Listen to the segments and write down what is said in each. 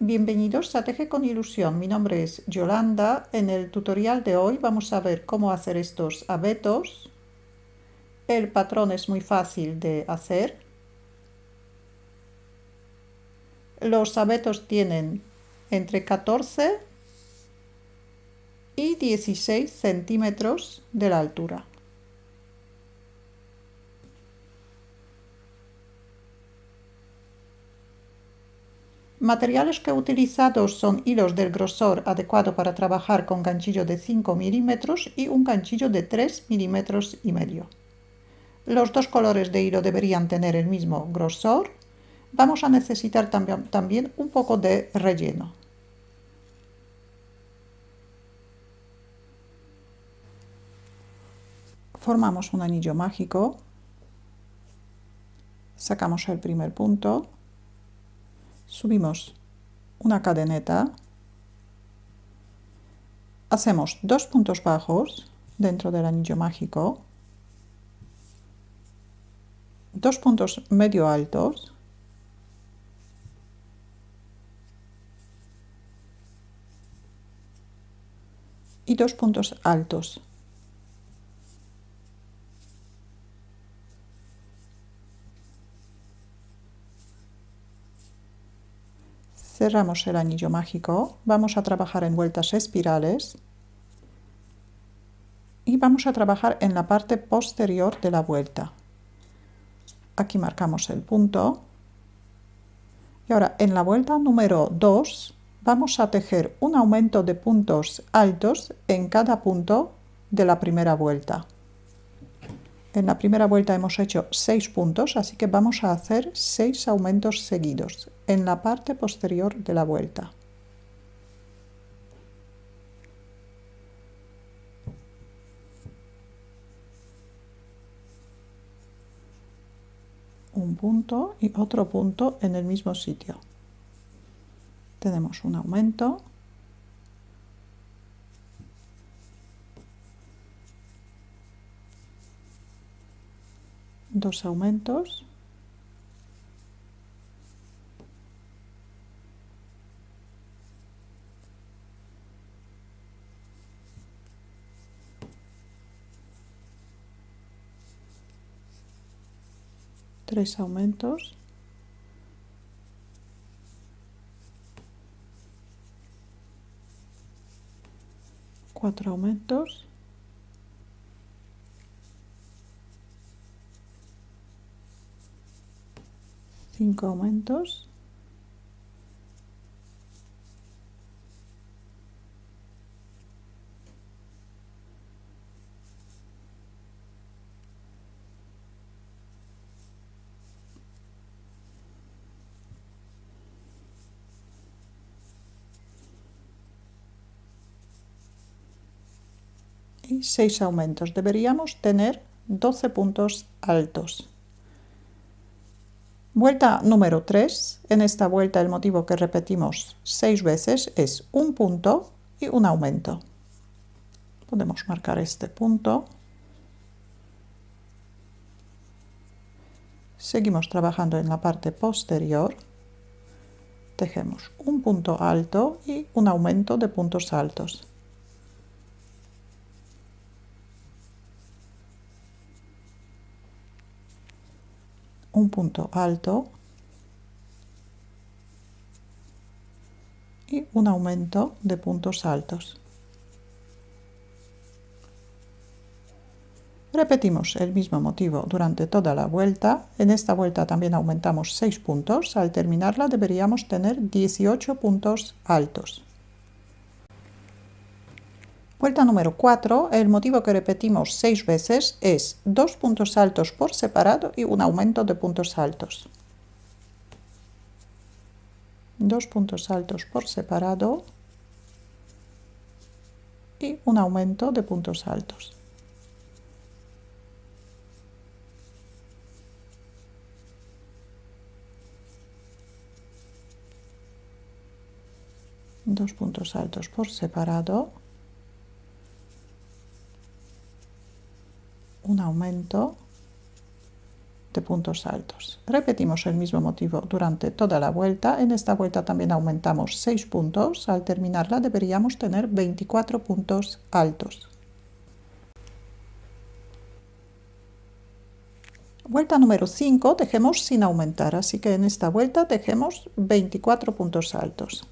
Bienvenidos a Teje con Ilusión. Mi nombre es Yolanda. En el tutorial de hoy vamos a ver cómo hacer estos abetos. El patrón es muy fácil de hacer. Los abetos tienen entre 14 y 16 centímetros de la altura. Materiales que he utilizado son hilos del grosor adecuado para trabajar con ganchillo de 5 milímetros y un ganchillo de 3 milímetros y medio. Los dos colores de hilo deberían tener el mismo grosor. Vamos a necesitar también un poco de relleno. Formamos un anillo mágico. Sacamos el primer punto. Subimos una cadeneta. Hacemos 2 puntos bajos dentro del anillo mágico. 2 puntos medio altos. Y 2 puntos altos. Cerramos el anillo mágico, vamos a trabajar en vueltas espirales y vamos a trabajar en la parte posterior de la vuelta. Aquí marcamos el punto y ahora en la vuelta número 2 vamos a tejer un aumento de puntos altos en cada punto de la primera vuelta. En la primera vuelta hemos hecho 6 puntos, así que vamos a hacer 6 aumentos seguidos en la parte posterior de la vuelta. Un punto y otro punto en el mismo sitio. Tenemos un aumento. Dos aumentos. Tres aumentos. Cuatro aumentos. Cinco aumentos. Y 6 aumentos. Deberíamos tener 12 puntos altos. Vuelta número 3. En esta vuelta el motivo que repetimos 6 veces es un punto y un aumento. Podemos marcar este punto. Seguimos trabajando en la parte posterior. Tejemos un punto alto y un aumento de puntos altos. Un punto alto y un aumento de puntos altos. Repetimos el mismo motivo durante toda la vuelta. En esta vuelta también aumentamos 6 puntos. Al terminarla deberíamos tener 18 puntos altos. Vuelta número 4. El motivo que repetimos 6 veces es 2 puntos altos por separado y un aumento de puntos altos. 2 puntos altos por separado y un aumento de puntos altos. Dos puntos altos por separado, un aumento de puntos altos. Repetimos el mismo motivo durante toda la vuelta. En esta vuelta también aumentamos 6 puntos. Al terminarla deberíamos tener 24 puntos altos. Vuelta número 5 tejemos sin aumentar, así que en esta vuelta tejemos 24 puntos altos.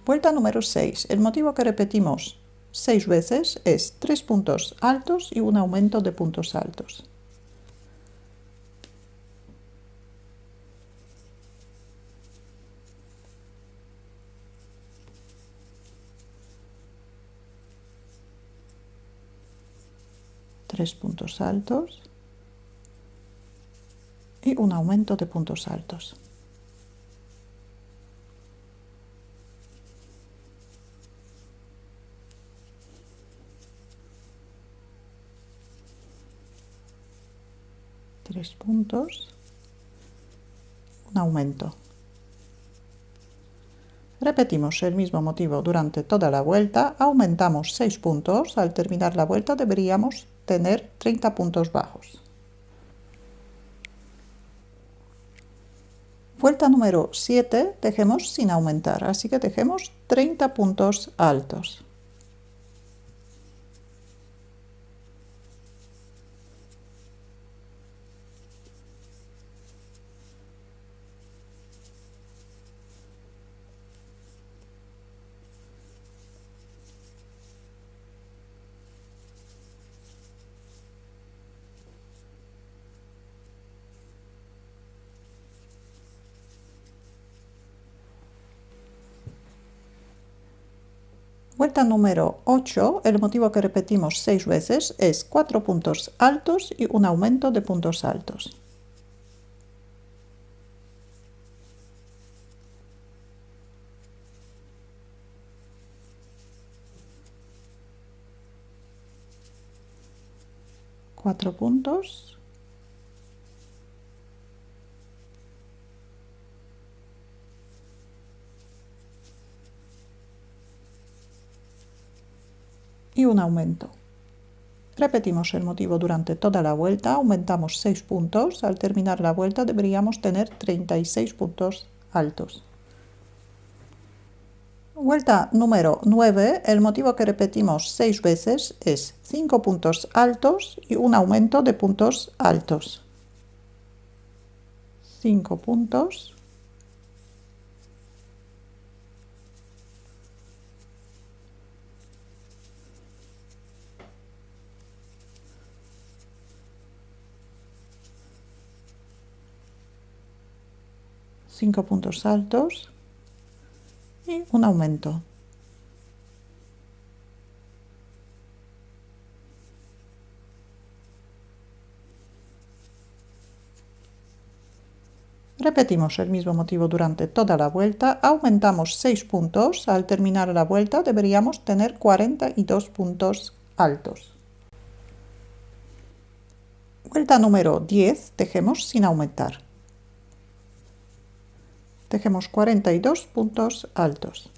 Vuelta número 6. El motivo que repetimos 6 veces es 3 puntos altos y un aumento de puntos altos. Tres puntos altos y un aumento de puntos altos. Tres puntos, un aumento. Repetimos el mismo motivo durante toda la vuelta, aumentamos 6 puntos, al terminar la vuelta deberíamos tener 30 puntos bajos. Vuelta número 7, tejemos sin aumentar, así que tejemos 30 puntos altos. Vuelta número 8, el motivo que repetimos 6 veces es 4 puntos altos y un aumento de puntos altos. Cuatro puntos. Y un aumento. Repetimos el motivo durante toda la vuelta, aumentamos 6 puntos, al terminar la vuelta deberíamos tener 36 puntos altos. Vuelta número 9, el motivo que repetimos 6 veces es 5 puntos altos y un aumento de puntos altos. 5 puntos. Cinco puntos altos y un aumento. Repetimos el mismo motivo durante toda la vuelta, aumentamos 6 puntos, al terminar la vuelta deberíamos tener 42 puntos altos. Vuelta número 10, tejemos sin aumentar. Tejemos 42 puntos altos.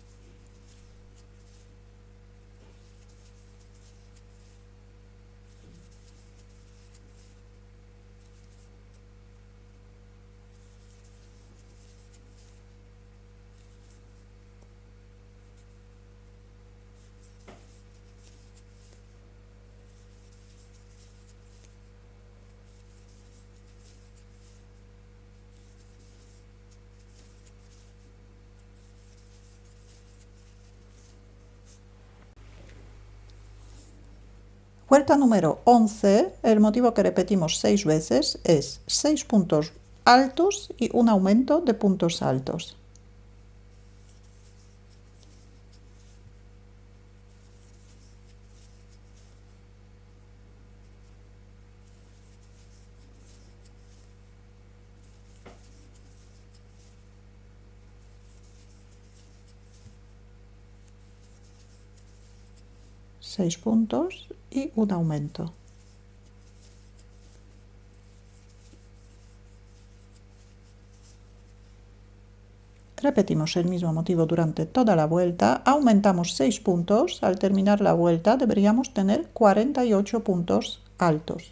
Vuelta número 11, el motivo que repetimos 6 veces es 6 puntos altos y un aumento de puntos altos. Seis puntos y un aumento. Repetimos el mismo motivo durante toda la vuelta, aumentamos 6 puntos, al terminar la vuelta deberíamos tener 48 puntos altos.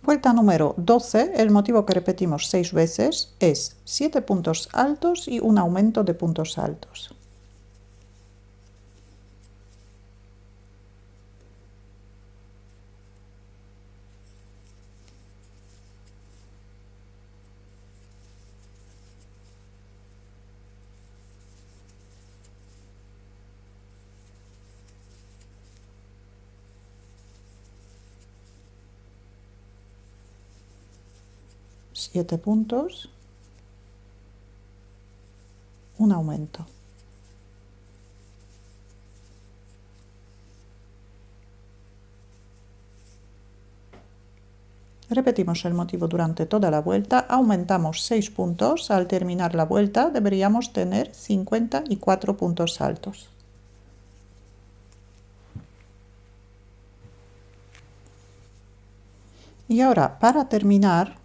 Vuelta número 12, el motivo que repetimos 6 veces es 7 puntos altos y un aumento de puntos altos. Siete puntos, un aumento. Repetimos el motivo durante toda la vuelta, aumentamos 6 puntos, al terminar la vuelta deberíamos tener 54 puntos altos. Y ahora, para terminar,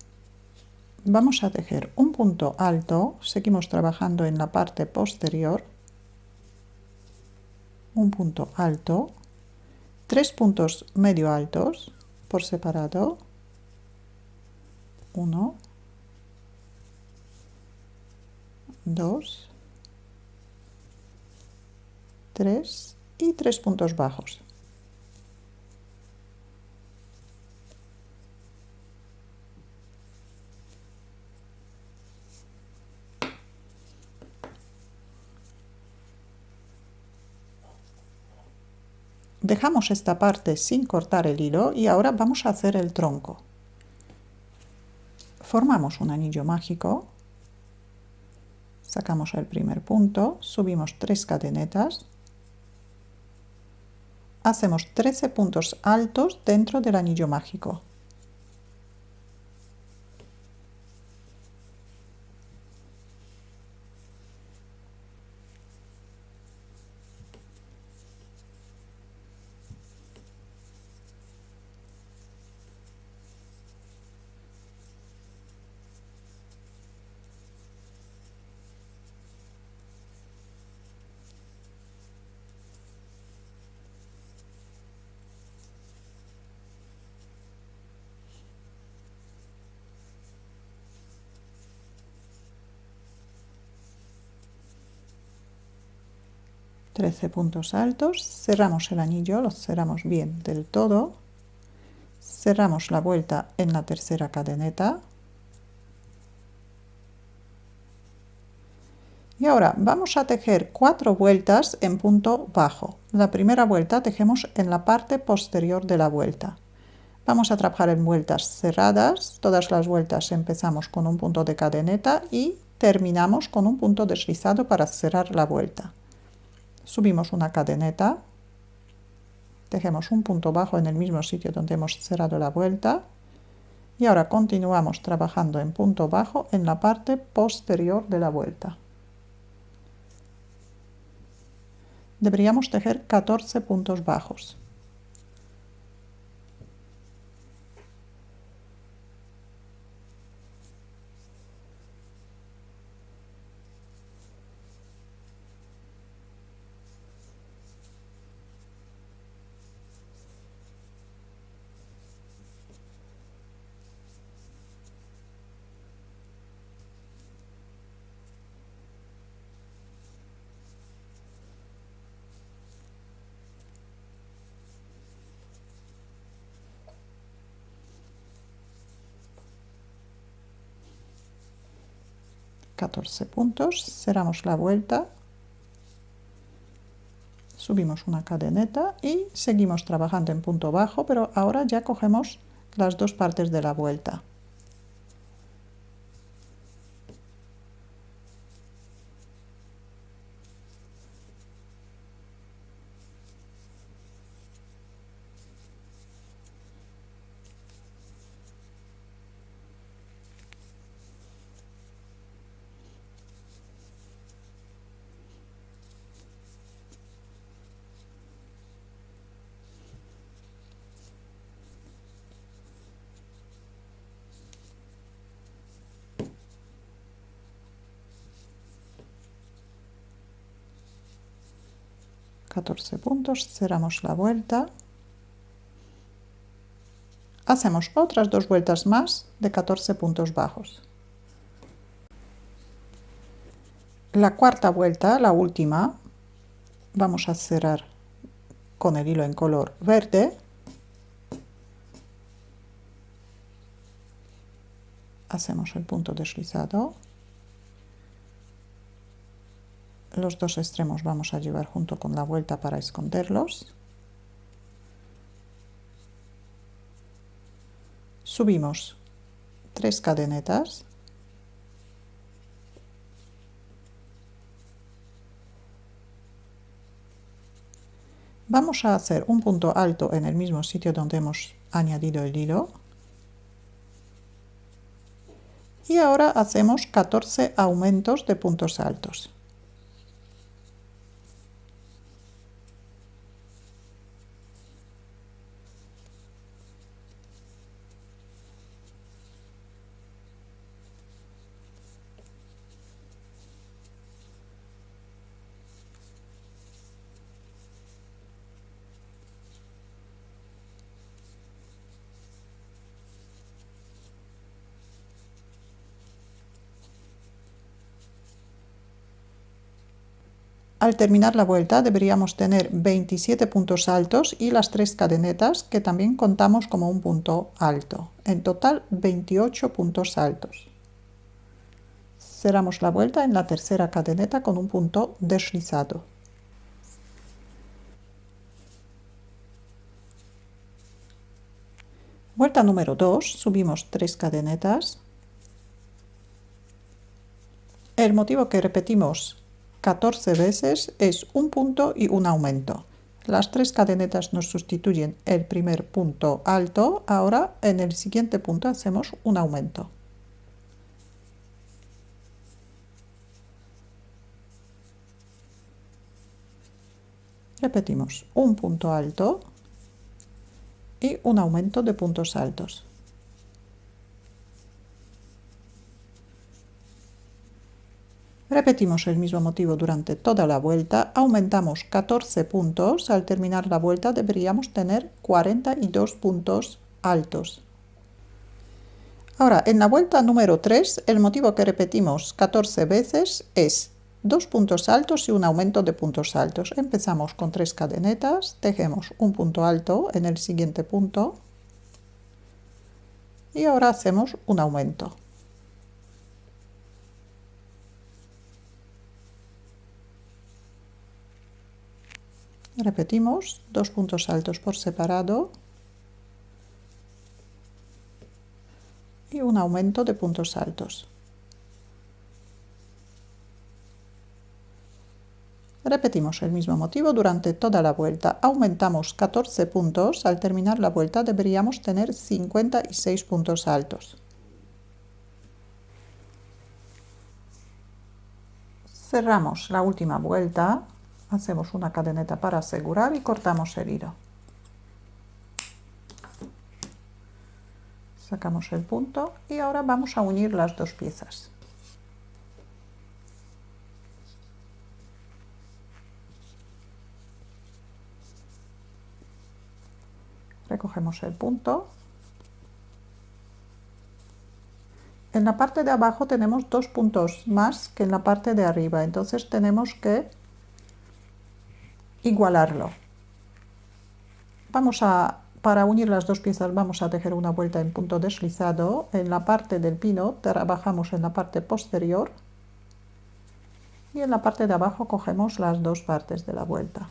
vamos a tejer un punto alto, seguimos trabajando en la parte posterior, un punto alto, 3 puntos medio altos por separado, 1, 2, 3 y 3 puntos bajos. Dejamos esta parte sin cortar el hilo y ahora vamos a hacer el tronco. Formamos un anillo mágico, sacamos el primer punto, subimos 3 cadenetas, hacemos 13 puntos altos dentro del anillo mágico. Trece puntos altos, cerramos el anillo, lo cerramos bien del todo, cerramos la vuelta en la tercera cadeneta y ahora vamos a tejer 4 vueltas en punto bajo. La primera vuelta tejemos en la parte posterior de la vuelta. Vamos a trabajar en vueltas cerradas, todas las vueltas empezamos con un punto de cadeneta y terminamos con un punto deslizado para cerrar la vuelta. Subimos una cadeneta, tejemos un punto bajo en el mismo sitio donde hemos cerrado la vuelta y ahora continuamos trabajando en punto bajo en la parte posterior de la vuelta. Deberíamos tejer 14 puntos bajos. Puntos, cerramos la vuelta, subimos una cadeneta y seguimos trabajando en punto bajo, pero ahora ya cogemos las dos partes de la vuelta. .14 cerramos la vuelta, hacemos otras dos vueltas más de 14 puntos bajos. La cuarta vuelta, la última, vamos a cerrar con el hilo en color verde, hacemos el punto deslizado, los dos extremos vamos a llevar junto con la vuelta para esconderlos, subimos 3 cadenetas, vamos a hacer un punto alto en el mismo sitio donde hemos añadido el hilo y ahora hacemos 14 aumentos de puntos altos. Al terminar la vuelta deberíamos tener 27 puntos altos y las 3 cadenetas que también contamos como un punto alto. En total 28 puntos altos. Cerramos la vuelta en la tercera cadeneta con un punto deslizado. Vuelta número 2, subimos 3 cadenetas. El motivo que repetimos 14 veces es un punto y un aumento. Las 3 cadenetas nos sustituyen el primer punto alto, ahora en el siguiente punto hacemos un aumento. Repetimos un punto alto y un aumento de puntos altos. Repetimos el mismo motivo durante toda la vuelta, aumentamos 14 puntos, al terminar la vuelta deberíamos tener 42 puntos altos. Ahora, en la vuelta número 3, el motivo que repetimos 14 veces es 2 puntos altos y un aumento de puntos altos. Empezamos con 3 cadenetas, tejemos un punto alto en el siguiente punto y ahora hacemos un aumento. Repetimos 2 puntos altos por separado y un aumento de puntos altos. Repetimos el mismo motivo durante toda la vuelta. Aumentamos 14 puntos. Al terminar la vuelta deberíamos tener 56 puntos altos. Cerramos la última vuelta. Hacemos una cadeneta para asegurar y cortamos el hilo. Sacamos el punto y ahora vamos a unir las dos piezas. Recogemos el punto. En la parte de abajo tenemos 2 puntos más que en la parte de arriba, entonces tenemos que igualarlo. Para unir las dos piezas vamos a tejer una vuelta en punto deslizado. En la parte del pino trabajamos en la parte posterior y en la parte de abajo cogemos las dos partes de la vuelta.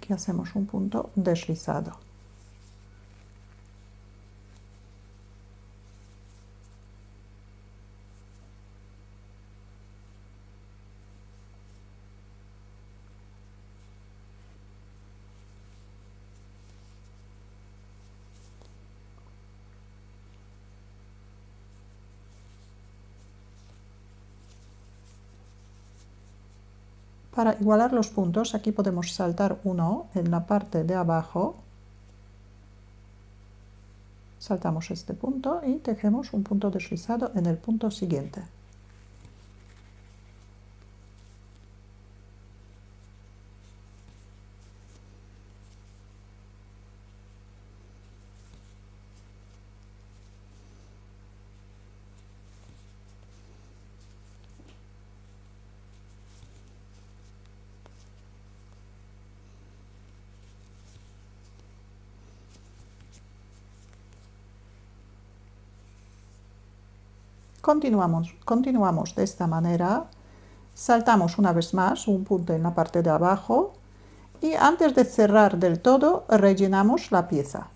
Aquí hacemos un punto deslizado. Para igualar los puntos, aquí podemos saltar uno en la parte de abajo. Saltamos este punto y tejemos un punto deslizado en el punto siguiente. Continuamos de esta manera, saltamos una vez más un punto en la parte de abajo y antes de cerrar del todo rellenamos la pieza.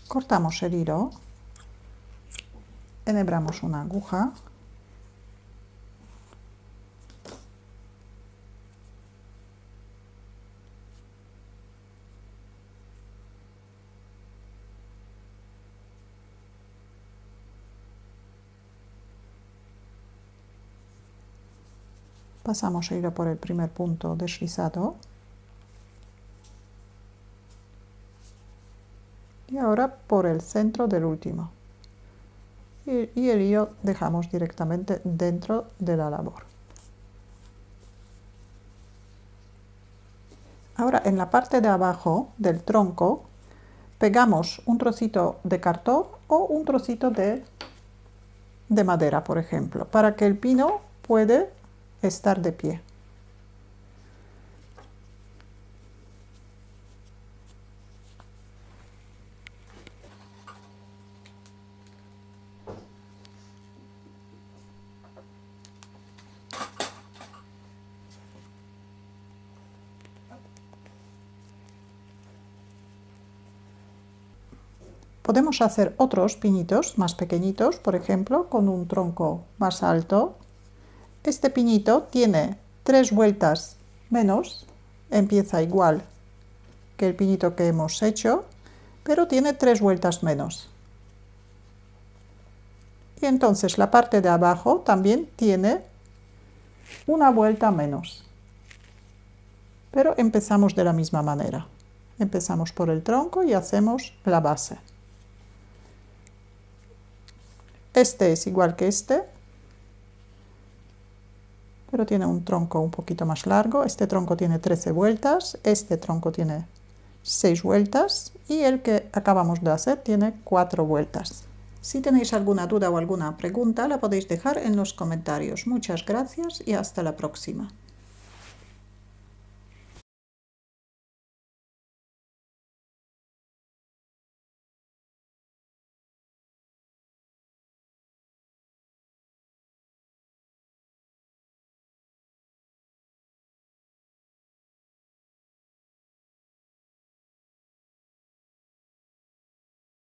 Cortamos el hilo, enhebramos una aguja, pasamos el hilo por el primer punto deslizado y ahora por el centro del último. Y el hilo dejamos directamente dentro de la labor. Ahora en la parte de abajo del tronco pegamos un trocito de cartón o un trocito de madera, por ejemplo, para que el pino pueda estar de pie. Podemos hacer otros pinitos más pequeñitos, por ejemplo, con un tronco más alto. Este pinito tiene 3 vueltas menos, empieza igual que el pinito que hemos hecho, pero tiene 3 vueltas menos. Y entonces la parte de abajo también tiene una vuelta menos. Pero empezamos de la misma manera. Empezamos por el tronco y hacemos la base. Este es igual que este, pero tiene un tronco un poquito más largo. Este tronco tiene 13 vueltas, este tronco tiene 6 vueltas y el que acabamos de hacer tiene 4 vueltas. Si tenéis alguna duda o alguna pregunta, la podéis dejar en los comentarios. Muchas gracias y hasta la próxima.